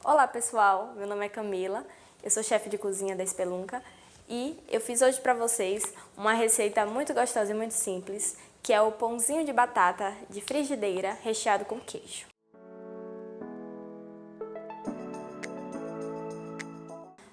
Olá pessoal, meu nome é Camila, eu sou chefe de cozinha da Espelunca e eu fiz hoje para vocês uma receita muito gostosa e muito simples, que é o pãozinho de batata de frigideira recheado com queijo.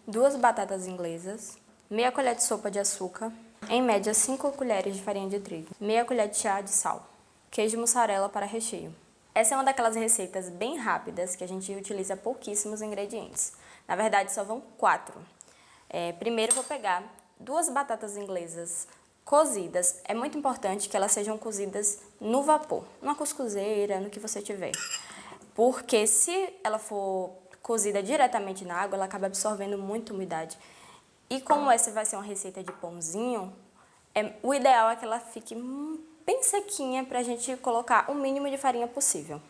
Duas batatas inglesas, meia colher de sopa de açúcar, em média 5 colheres de farinha de trigo, meia colher de chá de sal, queijo mussarela para recheio. Essa é uma daquelas receitas bem rápidas que a gente utiliza pouquíssimos ingredientes. Na verdade, só vão 4. Primeiro, vou pegar 2 batatas inglesas cozidas. É muito importante que elas sejam cozidas no vapor, numa cuscuzeira, no que você tiver. Porque se ela for cozida diretamente na água, ela acaba absorvendo muita umidade. E como essa vai ser uma receita de pãozinho, o ideal é que ela fique bem sequinha pra gente colocar o mínimo de farinha possível.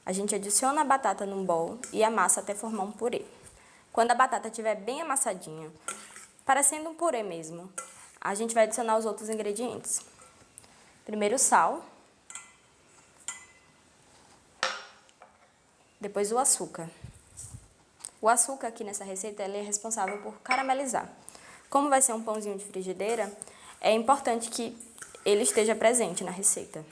A gente adiciona a batata num bowl e amassa até formar um purê. Quando a batata estiver bem amassadinha, parecendo um purê mesmo, a gente vai adicionar os outros ingredientes. Primeiro o sal, depois o açúcar. O açúcar aqui nessa receita ele é responsável por caramelizar. Como vai ser um pãozinho de frigideira, é importante que ele esteja presente na receita.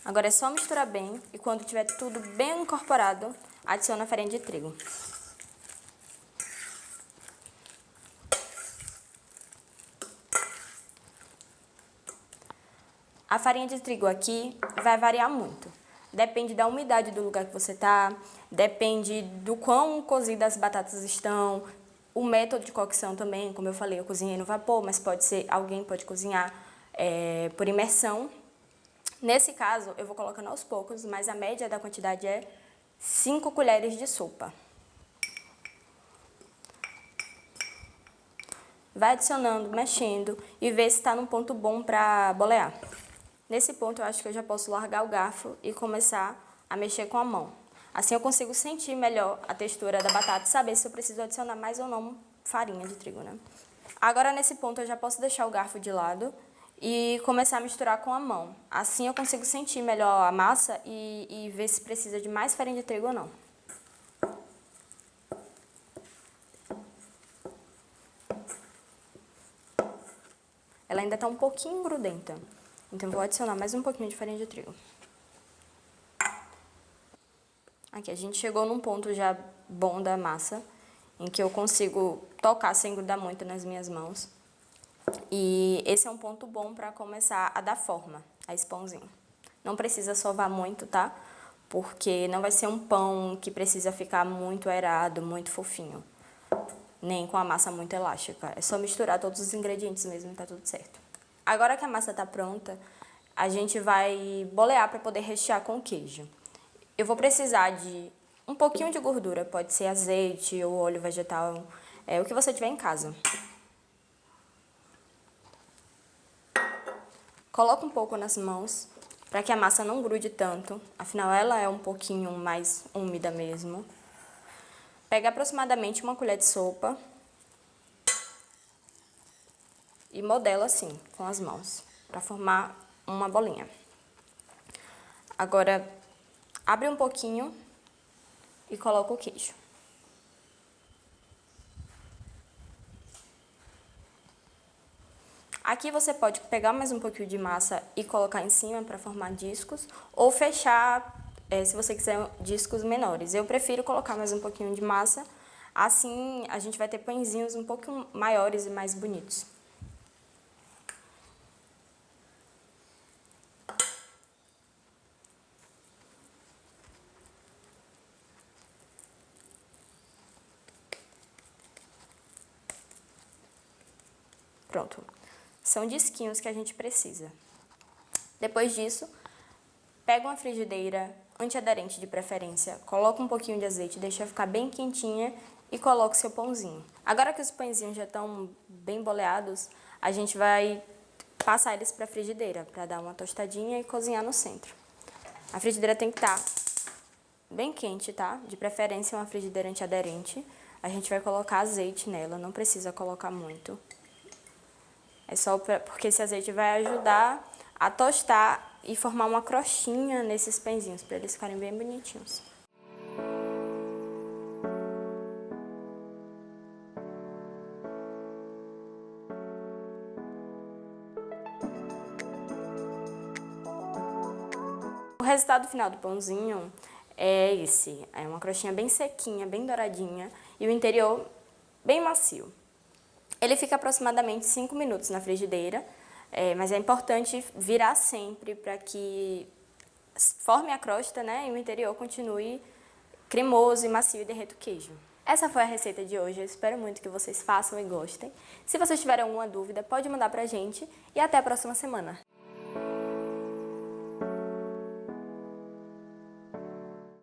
Agora é só misturar bem e quando tiver tudo bem incorporado, adiciona a farinha de trigo. A farinha de trigo aqui vai variar muito. Depende da umidade do lugar que você tá, depende do quão cozidas as batatas estão, o método de cocção também, como eu falei, eu cozinhei no vapor, mas alguém pode cozinhar por imersão. Nesse caso, eu vou colocando aos poucos, mas a média da quantidade é 5 colheres de sopa. Vai adicionando, mexendo e vê se está num ponto bom para bolear. Nesse ponto, eu acho que eu já posso largar o garfo e começar a mexer com a mão. Assim eu consigo sentir melhor a textura da batata e saber se eu preciso adicionar mais ou não farinha de trigo, né? Agora, nesse ponto, eu já posso deixar o garfo de lado e começar a misturar com a mão. Assim eu consigo sentir melhor a massa e ver se precisa de mais farinha de trigo ou não. Ela ainda está um pouquinho grudenta, então vou adicionar mais um pouquinho de farinha de trigo. Aqui, a gente chegou num ponto já bom da massa, em que eu consigo tocar sem grudar muito nas minhas mãos. E esse é um ponto bom para começar a dar forma a esse pãozinho. Não precisa sovar muito, tá? Porque não vai ser um pão que precisa ficar muito aerado, muito fofinho. Nem com a massa muito elástica. É só misturar todos os ingredientes mesmo e tá tudo certo. Agora que a massa tá pronta, a gente vai bolear para poder rechear com o queijo. Eu vou precisar de um pouquinho de gordura, pode ser azeite ou óleo vegetal, o que você tiver em casa. Coloca um pouco nas mãos, para que a massa não grude tanto, afinal ela é um pouquinho mais úmida mesmo. Pega aproximadamente uma colher de sopa e modela assim, com as mãos, para formar uma bolinha. Agora, abre um pouquinho e coloca o queijo. Aqui você pode pegar mais um pouquinho de massa e colocar em cima para formar discos, ou fechar, se você quiser, discos menores. Eu prefiro colocar mais um pouquinho de massa, assim a gente vai ter pãezinhos um pouco maiores e mais bonitos. Pronto. São disquinhos que a gente precisa. Depois disso, pega uma frigideira antiaderente de preferência, coloca um pouquinho de azeite, deixa ficar bem quentinha e coloca o seu pãozinho. Agora que os pãezinhos já estão bem boleados, a gente vai passar eles para a frigideira, para dar uma tostadinha e cozinhar no centro. A frigideira tem que estar bem quente, tá? De preferência uma frigideira antiaderente. A gente vai colocar azeite nela, não precisa colocar muito. É só porque esse azeite vai ajudar a tostar e formar uma crostinha nesses pãezinhos, para eles ficarem bem bonitinhos. O resultado final do pãozinho é esse, é uma crostinha bem sequinha, bem douradinha e o interior bem macio. Ele fica aproximadamente 5 minutos na frigideira, mas é importante virar sempre para que forme a crosta, né, e o interior continue cremoso e macio e derreta o queijo. Essa foi a receita de hoje, eu espero muito que vocês façam e gostem. Se vocês tiverem alguma dúvida, pode mandar pra gente e até a próxima semana.